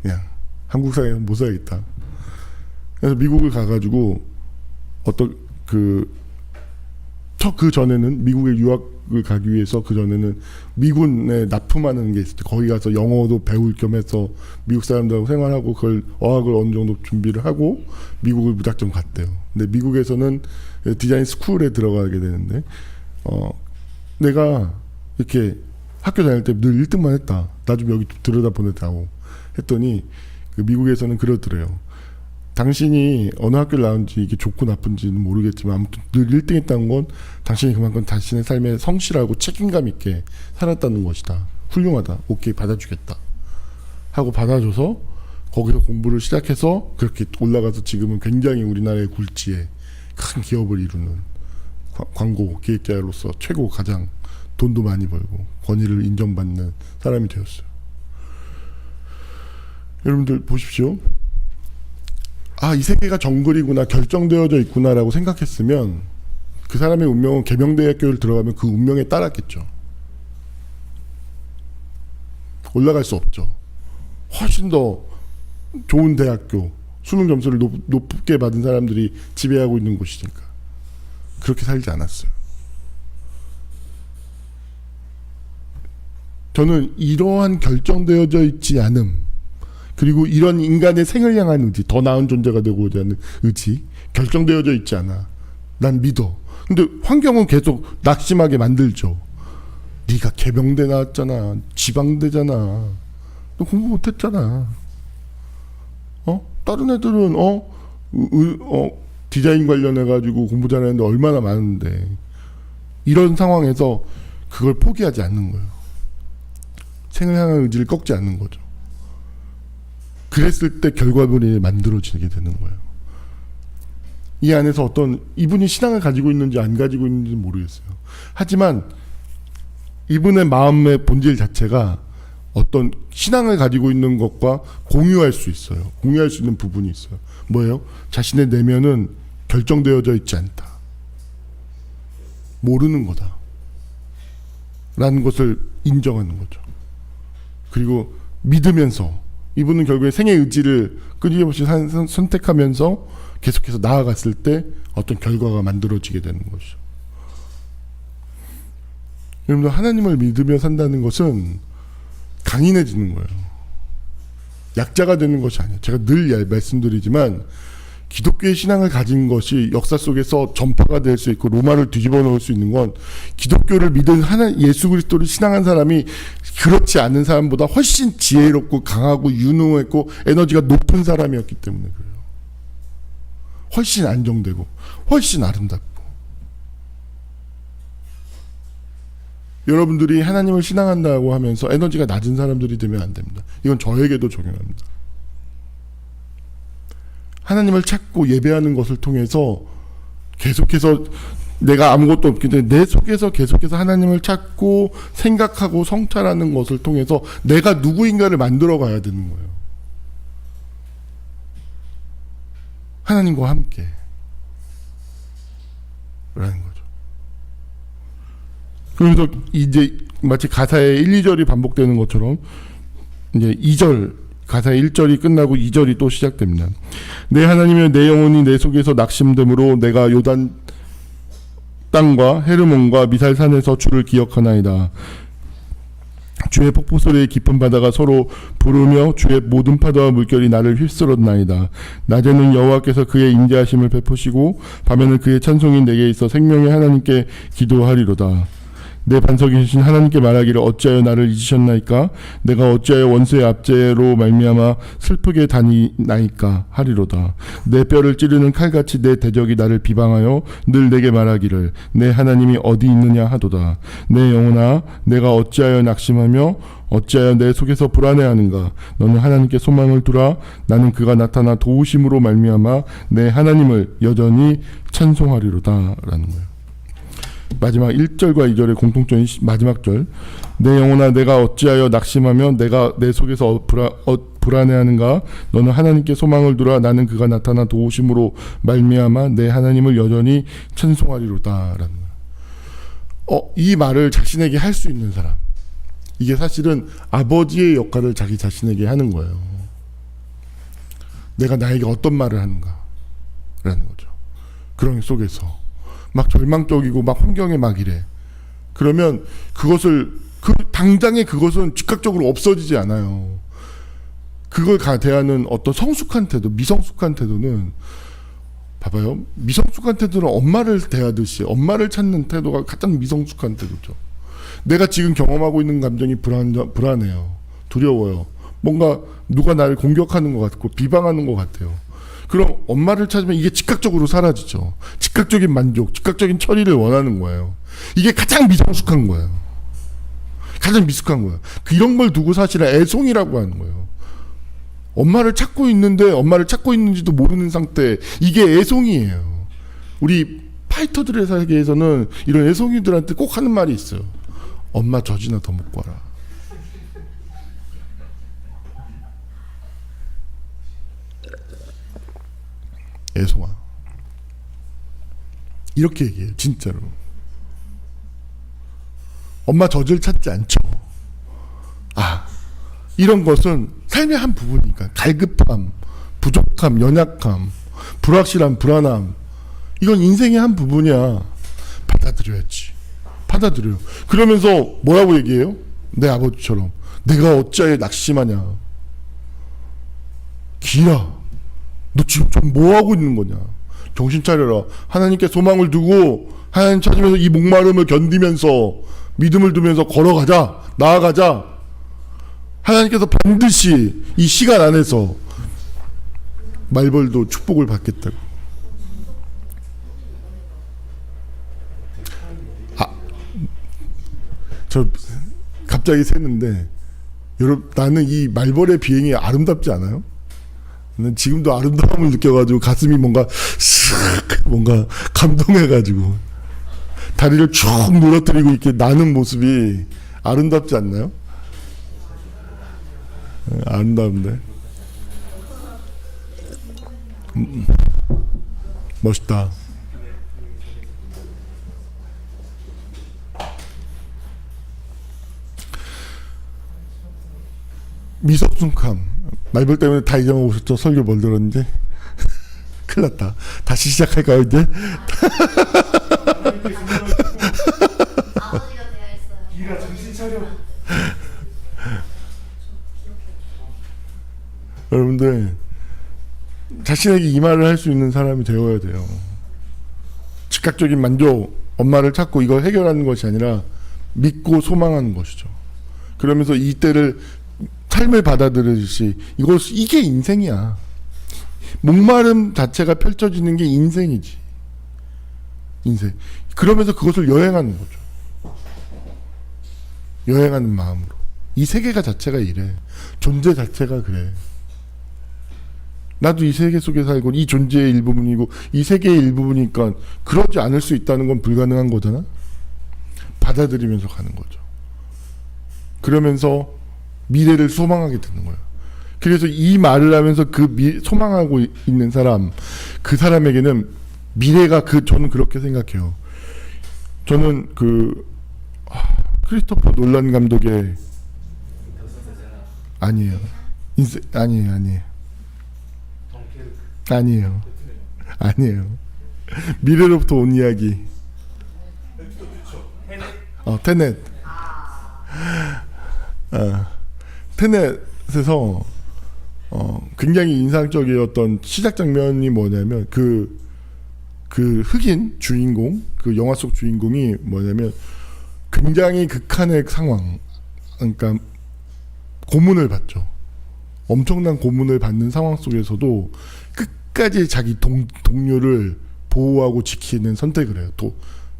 그냥 한국 사회는 못 살겠다. 그래서 미국을 가가지고 어떤 그 전에는 미국에 유학을 가기 위해서 그 전에는 미군에 납품하는 게 있을 때 거기 가서 영어도 배울 겸 해서 미국 사람들하고 생활하고 그걸 어학을 어느 정도 준비를 하고 미국을 무작정 갔대요. 근데 미국에서는 디자인 스쿨에 들어가게 되는데 내가 이렇게 학교 다닐 때 늘 1등만 했다. 나 좀 여기 들여다 보내라고 했더니 그 미국에서는 그러더래요. 당신이 어느 학교를 나온지 이게 좋고 나쁜지는 모르겠지만 아무튼 늘 1등 했다는 건 당신이 그만큼 자신의 삶에 성실하고 책임감 있게 살았다는 것이다. 훌륭하다. 오케이, 받아주겠다. 하고 받아줘서 거기서 공부를 시작해서 그렇게 올라가서 지금은 굉장히 우리나라의 굴지에 큰 기업을 이루는 광고 기획자로서 최고 가장 돈도 많이 벌고 권위를 인정받는 사람이 되었어요. 여러분들 보십시오. 이 세계가 정글이구나, 결정되어져 있구나라고 생각했으면 그 사람의 운명은 계명대학교를 들어가면 그 운명에 따랐겠죠. 올라갈 수 없죠. 훨씬 더 좋은 대학교, 수능 점수를 높게 받은 사람들이 지배하고 있는 곳이니까. 그렇게 살지 않았어요. 저는 이러한 결정되어져 있지 않음, 그리고 이런 인간의 생을 향한 의지, 더 나은 존재가 되고자 하는 의지, 결정되어져 있지 않아. 난 믿어. 근데 환경은 계속 낙심하게 만들죠. 네가 계명대 나왔잖아. 지방대잖아. 너 공부 못했잖아. 다른 애들은 디자인 관련해가지고 공부 잘하는데 얼마나 많은데. 이런 상황에서 그걸 포기하지 않는 거예요. 생을 향한 의지를 꺾지 않는 거죠. 그랬을 때 결과물이 만들어지게 되는 거예요. 이 안에서 어떤 이분이 신앙을 가지고 있는지 안 가지고 있는지 모르겠어요. 하지만 이분의 마음의 본질 자체가 어떤 신앙을 가지고 있는 것과 공유할 수 있어요. 공유할 수 있는 부분이 있어요. 뭐예요? 자신의 내면은 결정되어져 있지 않다. 모르는 거다. 라는 것을 인정하는 거죠. 그리고 믿으면서 이분은 결국에 생의 의지를 끊임없이 선택하면서 계속해서 나아갔을 때 어떤 결과가 만들어지게 되는 것이죠. 여러분들, 하나님을 믿으며 산다는 것은 강인해지는 거예요. 약자가 되는 것이 아니에요. 제가 늘 말씀드리지만 기독교의 신앙을 가진 것이 역사 속에서 전파가 될 수 있고 로마를 뒤집어 놓을 수 있는 건 기독교를 믿은 예수 그리스도를 신앙한 사람이 그렇지 않은 사람보다 훨씬 지혜롭고 강하고 유능했고 에너지가 높은 사람이었기 때문에 그래요. 훨씬 안정되고 훨씬 아름답고. 여러분들이 하나님을 신앙한다고 하면서 에너지가 낮은 사람들이 되면 안 됩니다. 이건 저에게도 적용합니다. 하나님을 찾고 예배하는 것을 통해서 계속해서 내가 아무것도 없기 때문에 내 속에서 계속해서 하나님을 찾고 생각하고 성찰하는 것을 통해서 내가 누구인가를 만들어 가야 되는 거예요. 하나님과 함께 라는 거죠. 그래서 이제 마치 가사의 1, 2절이 반복되는 것처럼 이제 2절 가사의 1절이 끝나고 2절이 또 시작됩니다. 내 하나님이여, 내 영혼이 내 속에서 낙심됨으로 내가 요단 땅과 헤르몬과 미살산에서 주를 기억하나이다. 주의 폭포 소리에 깊은 바다가 서로 부르며 주의 모든 파도와 물결이 나를 휩쓸었나이다. 낮에는 여호와께서 그의 인자하심을 베푸시고 밤에는 그의 찬송이 내게 있어 생명의 하나님께 기도하리로다. 내 반석이신 하나님께 말하기를 어찌하여 나를 잊으셨나이까? 내가 어찌하여 원수의 압제로 말미암아 슬프게 다니나이까 하리로다. 내 뼈를 찌르는 칼같이 내 대적이 나를 비방하여 늘 내게 말하기를 내 하나님이 어디 있느냐 하도다. 내 영혼아 내가 어찌하여 낙심하며 어찌하여 내 속에서 불안해하는가? 너는 하나님께 소망을 두라. 나는 그가 나타나 도우심으로 말미암아 내 하나님을 여전히 찬송하리로다 라는 거예요. 마지막 1절과 2절의 공통점이 마지막 절. 내 영혼아 내가 어찌하여 낙심하며 내가 내 속에서 불안해하는가? 너는 하나님께 소망을 두라. 나는 그가 나타나 도우심으로 말미암아 내 하나님을 여전히 찬송하리로다 라는 거예요. 이 말을 자신에게 할 수 있는 사람, 이게 사실은 아버지의 역할을 자기 자신에게 하는 거예요. 내가 나에게 어떤 말을 하는가 라는 거죠. 그런 속에서 막 절망적이고 막 환경에 막 이래. 그러면 그것을 당장에 그것은 즉각적으로 없어지지 않아요. 그걸 대하는 어떤 성숙한 태도, 미성숙한 태도는 봐봐요. 미성숙한 태도는 엄마를 대하듯이 엄마를 찾는 태도가 가장 미성숙한 태도죠. 내가 지금 경험하고 있는 감정이 불안해요. 두려워요. 뭔가 누가 나를 공격하는 것 같고 비방하는 것 같아요. 그럼 엄마를 찾으면 이게 즉각적으로 사라지죠. 즉각적인 만족, 즉각적인 처리를 원하는 거예요. 이게 가장 미성숙한 거예요. 가장 미숙한 거예요. 이런 걸 두고 사실은 애송이라고 하는 거예요. 엄마를 찾고 있는데 엄마를 찾고 있는지도 모르는 상태, 이게 애송이에요. 우리 파이터들의 세계에서는 이런 애송이들한테 꼭 하는 말이 있어요. 엄마 젖이나 더 먹고 와라. 애송아. 이렇게 얘기해요. 진짜로. 엄마 젖을 찾지 않죠. 이런 것은 삶의 한 부분이니까. 갈급함, 부족함, 연약함, 불확실함, 불안함, 이건 인생의 한 부분이야. 받아들여야지. 받아들여요. 그러면서 뭐라고 얘기해요? 내 아버지처럼 내가 어찌하여 낙심하냐. 기야, 너 지금 좀 뭐하고 있는 거냐. 정신 차려라. 하나님께 소망을 두고 하나님 찾으면서 이 목마름을 견디면서 믿음을 두면서 걸어가자. 나아가자. 하나님께서 반드시 이 시간 안에서 말벌도 축복을 받겠다고. 저 갑자기 샜는데 여러분, 나는 이 말벌의 비행이 아름답지 않아요? 나는 지금도 아름다움을 느껴가지고 가슴이 뭔가 감동해가지고 다리를 쭉 늘어뜨리고 이렇게 나는 모습이 아름답지 않나요? 아름다운데 멋있다. 미성숙함. 말벌 때문에 다 잊어먹으셨죠? 설교 뭘 들었는지? 큰일 났다. 다시 시작할까요 이제? 아버지가 되어 있어요. 기라 정신 차려. 여러분들 자신에게 이 말을 할 수 있는 사람이 되어야 돼요. 즉각적인 만족, 엄마를 찾고 이걸 해결하는 것이 아니라 믿고 소망하는 것이죠. 그러면서 이때를 삶을 받아들이듯이 이게 인생이야. 목마름 자체가 펼쳐지는 게 인생이지. 인생. 그러면서 그것을 여행하는 거죠. 여행하는 마음으로. 이 세계가 자체가 이래. 존재 자체가 그래. 나도 이 세계 속에 살고 이 존재의 일부분이고 이 세계의 일부분이니까 그러지 않을 수 있다는 건 불가능한 거잖아. 받아들이면서 가는 거죠. 그러면서 미래를 소망하게 되는 거예요. 그래서 이 말을 하면서 소망하고 있는 사람, 그 사람에게는 미래가 저는 그렇게 생각해요. 저는 크리스토퍼 놀란 감독의 아니에요. 아니에요. 미래로부터 온 이야기. 테넷. 테넷에서 굉장히 인상적이었던 시작 장면이 뭐냐면 그 흑인 주인공, 그 영화 속 주인공이 뭐냐면 굉장히 극한의 상황, 그러니까 고문을 받죠. 엄청난 고문을 받는 상황 속에서도 끝까지 자기 동료를 보호하고 지키는 선택을 해요. 또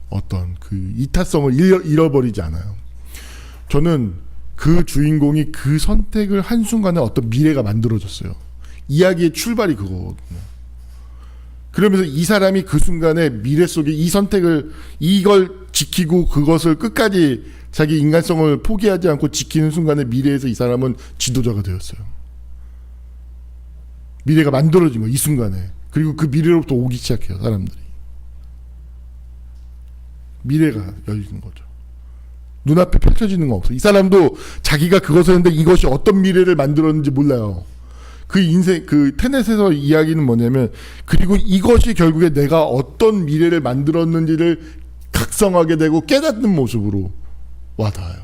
어떤 그 이타성을 잃어버리지 않아요. 저는 그 주인공이 그 선택을 한순간에 어떤 미래가 만들어졌어요. 이야기의 출발이 그거거든요. 그러면서 이 사람이 그 순간에 미래 속에 이 선택을, 이걸 지키고 그것을 끝까지 자기 인간성을 포기하지 않고 지키는 순간에 미래에서 이 사람은 지도자가 되었어요. 미래가 만들어진 거예요, 이 순간에. 그리고 그 미래로부터 오기 시작해요, 사람들이. 미래가 열리는 거죠. 눈앞에 펼쳐지는 건 없어요. 이 사람도 자기가 그것을 했는데 이것이 어떤 미래를 만들었는지 몰라요. 그 인생, 그 테넷에서 이야기는 뭐냐면, 그리고 이것이 결국에 내가 어떤 미래를 만들었는지를 각성하게 되고 깨닫는 모습으로 와닿아요.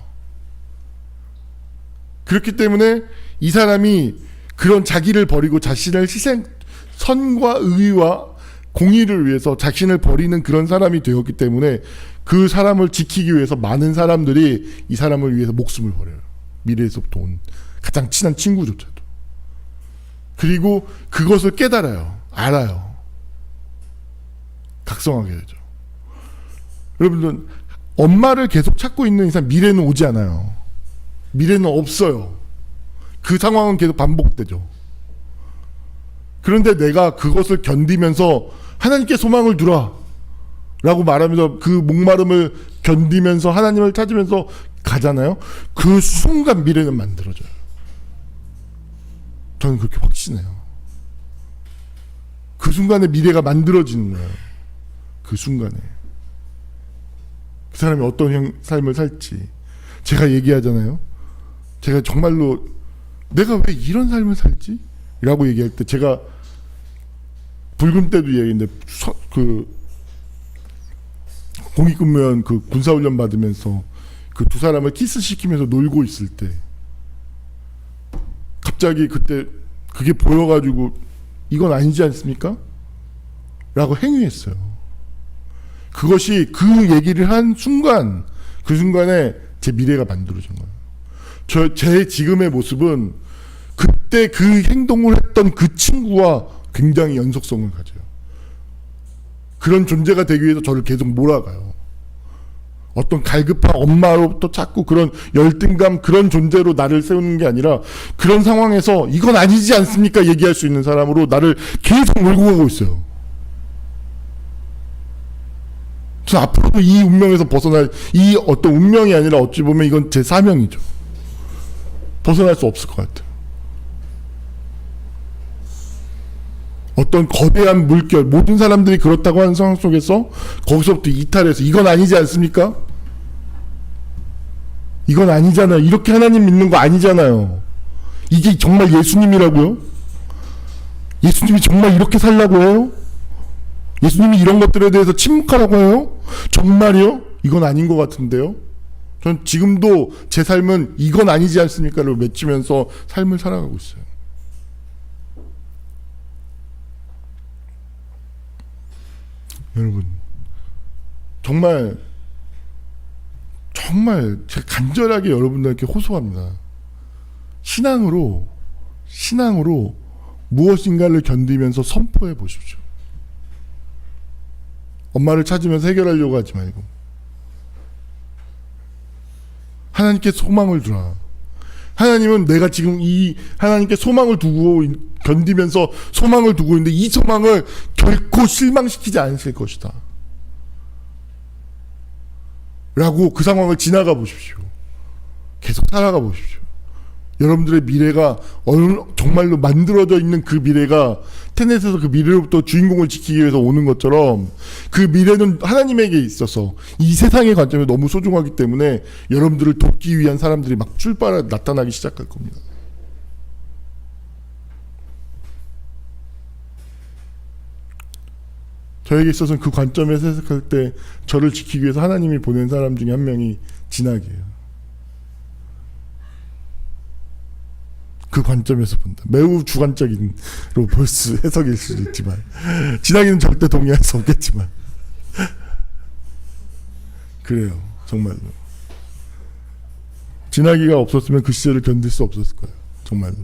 그렇기 때문에 이 사람이 그런 자기를 버리고 자신을 희생, 선과 의와 공의를 위해서 자신을 버리는 그런 사람이 되었기 때문에 그 사람을 지키기 위해서 많은 사람들이 이 사람을 위해서 목숨을 버려요. 미래에서부터 온 가장 친한 친구조차도. 그리고 그것을 깨달아요. 알아요. 각성하게 되죠. 여러분들, 엄마를 계속 찾고 있는 이상 미래는 오지 않아요. 미래는 없어요. 그 상황은 계속 반복되죠. 그런데 내가 그것을 견디면서 하나님께 소망을 두라 라고 말하면서 그 목마름을 견디면서 하나님을 찾으면서 가잖아요. 그 순간 미래는 만들어져요. 저는 그렇게 확신해요. 그 순간에 미래가 만들어지는 거예요. 그 순간에. 그 사람이 어떤 삶을 살지. 제가 얘기하잖아요. 제가 정말로 내가 왜 이런 삶을 살지? 라고 얘기할 때 제가 불금 때도 얘기했는데 그 공익근무원 그 군사훈련 받으면서 그 두 사람을 키스시키면서 놀고 있을 때 갑자기 그때 그게 보여가지고 이건 아니지 않습니까? 라고 행위했어요. 그것이 그 얘기를 한 순간, 그 순간에 제 미래가 만들어진 거예요. 제 지금의 모습은 그때 그 행동을 했던 그 친구와 굉장히 연속성을 가져요. 그런 존재가 되기 위해서 저를 계속 몰아가요. 어떤 갈급한 엄마로부터 자꾸 그런 열등감, 그런 존재로 나를 세우는 게 아니라 그런 상황에서 이건 아니지 않습니까? 얘기할 수 있는 사람으로 나를 계속 몰고 가고 있어요. 저 앞으로도 이 운명에서 벗어날, 이 어떤 운명이 아니라 어찌 보면 이건 제 사명이죠. 벗어날 수 없을 것 같아요. 어떤 거대한 물결, 모든 사람들이 그렇다고 하는 상황 속에서 거기서부터 이탈해서 이건 아니지 않습니까? 이건 아니잖아요. 이렇게 하나님 믿는 거 아니잖아요. 이게 정말 예수님이라고요? 예수님이 정말 이렇게 살라고 해요? 예수님이 이런 것들에 대해서 침묵하라고 해요? 정말이요? 이건 아닌 것 같은데요? 전 지금도 제 삶은 이건 아니지 않습니까를 외치면서 삶을 살아가고 있어요. 여러분, 정말 제가 간절하게 여러분들께 호소합니다. 신앙으로 무엇인가를 견디면서 선포해 보십시오. 엄마를 찾으면서 해결하려고 하지 말고 하나님께 소망을 두라. 하나님은 내가 지금 이 하나님께 소망을 두고 견디면서 소망을 두고 있는데 이 소망을 결코 실망시키지 않으실 것이다 라고 그 상황을 지나가 보십시오. 계속 살아가 보십시오. 여러분들의 미래가 정말로 만들어져 있는 그 미래가 테넷에서 그 미래로부터 주인공을 지키기 위해서 오는 것처럼 그 미래는 하나님에게 있어서 이 세상의 관점에 너무 소중하기 때문에 여러분들을 돕기 위한 사람들이 막 출발해 나타나기 시작할 겁니다. 저에게 있어서는 그 관점에서 해석할 때 저를 지키기 위해서 하나님이 보낸 사람 중에 한 명이 진학이에요. 그 관점에서 본다. 매우 주관적인로 볼 수 해석일 수도 있지만 진학이는 절대 동의할 수 없겠지만 그래요. 정말로. 진학이가 없었으면 그 시절을 견딜 수 없었을 거예요. 정말로.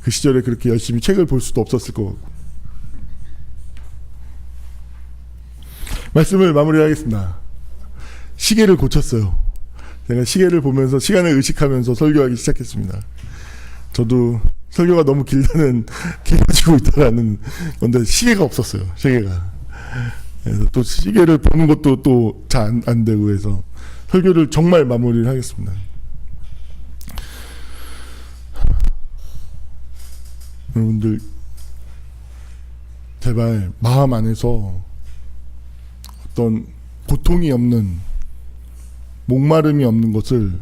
그 시절에 그렇게 열심히 책을 볼 수도 없었을 것 같고. 말씀을 마무리하겠습니다. 시계를 고쳤어요. 제가 시계를 보면서 시간을 의식하면서 설교하기 시작했습니다. 저도 설교가 너무 길어지고 있다라는 건데 시계가 없었어요. 시계가. 그래서 또 시계를 보는 것도 또 잘 안 되고 해서 설교를 정말 마무리를 하겠습니다. 여러분들 제발 마음 안에서 어떤 고통이 없는, 목마름이 없는 것을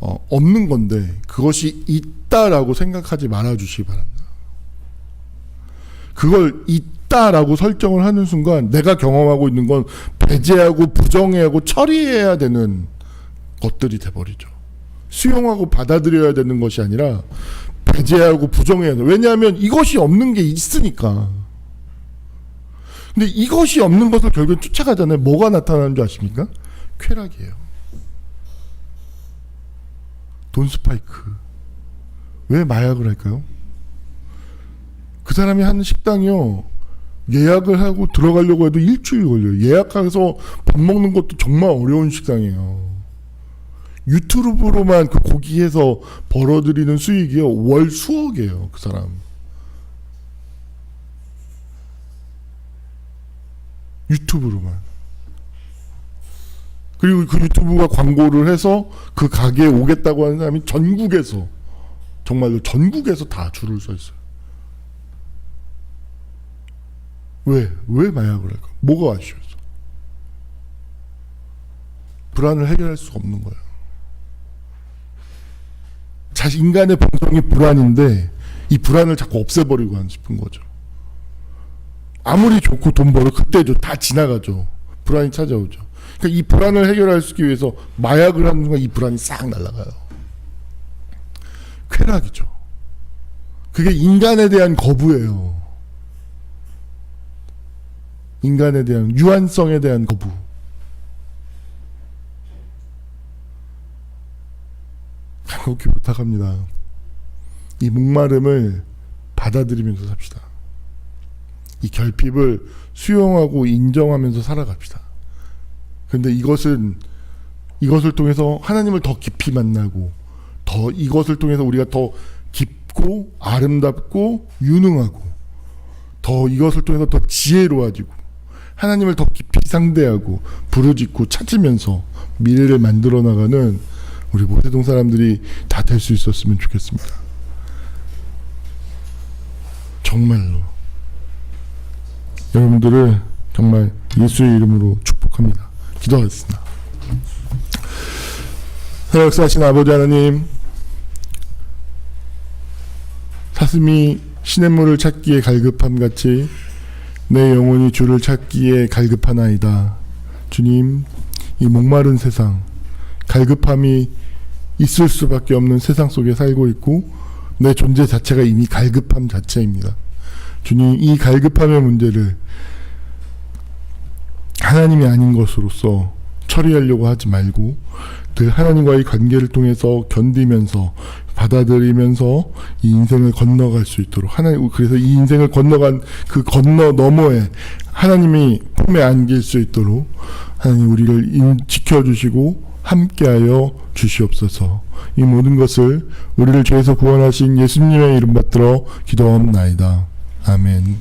없는 건데 그것이 있다라고 생각하지 말아주시기 바랍니다. 그걸 있다라고 설정을 하는 순간 내가 경험하고 있는 건 배제하고 부정해하고 처리해야 되는 것들이 돼버리죠. 수용하고 받아들여야 되는 것이 아니라 배제하고 부정해야 돼. 왜냐하면 이것이 없는 게 있으니까. 근데 이것이 없는 것을 결국에 쫓아가잖아요. 뭐가 나타나는 줄 아십니까? 쾌락이에요. 돈 스파이크. 왜 마약을 할까요? 그 사람이 하는 식당이요, 예약을 하고 들어가려고 해도 일주일 걸려요. 예약해서 밥 먹는 것도 정말 어려운 식당이에요. 유튜브로만 그 고기에서 벌어들이는 수익이요, 월 수억이에요. 그 사람. 유튜브로만. 그리고 그 유튜브가 광고를 해서 그 가게에 오겠다고 하는 사람이 전국에서, 정말로 전국에서 다 줄을 서 있어요. 왜 마약을 할까? 뭐가 아쉬워서? 불안을 해결할 수가 없는 거예요. 인간의 본성이 불안인데 이 불안을 자꾸 없애버리고 싶은 거죠. 아무리 좋고 돈 벌어 그때죠. 다 지나가죠. 불안이 찾아오죠. 그러니까 이 불안을 해결하기 위해서 마약을 하는 순간 이 불안이 싹 날아가요. 쾌락이죠. 그게 인간에 대한 거부예요. 인간에 대한, 유한성에 대한 거부. 간곡히 부탁합니다. 이 목마름을 받아들이면서 삽시다. 이 결핍을 수용하고 인정하면서 살아갑시다. 그런데 이것을 통해서 하나님을 더 깊이 만나고, 이것을 통해서 우리가 더 깊고 아름답고 유능하고, 이것을 통해서 더 지혜로워지고, 하나님을 더 깊이 상대하고 부르짖고 찾으면서 미래를 만들어 나가는 우리 모세동 사람들이 다 될 수 있었으면 좋겠습니다. 정말로 여러분들을 정말 예수의 이름으로 축복합니다. 기도하겠습니다. 살아역사하신 아버지 하나님, 사슴이 시냇물을 찾기에 갈급함 같이 내 영혼이 주를 찾기에 갈급하나이다. 주님, 이 목마른 세상, 갈급함이 있을 수밖에 없는 세상 속에 살고 있고 내 존재 자체가 이미 갈급함 자체입니다. 주님, 이 갈급함의 문제를 하나님이 아닌 것으로서 처리하려고 하지 말고 늘 하나님과의 관계를 통해서 견디면서 받아들이면서 이 인생을 건너갈 수 있도록, 그래서 이 인생을 건너간 그 건너 너머에 하나님이 품에 안길 수 있도록 하나님 우리를 지켜주시고 함께하여 주시옵소서. 이 모든 것을 우리를 죄에서 구원하신 예수님의 이름 받들어 기도하옵나이다. 아멘.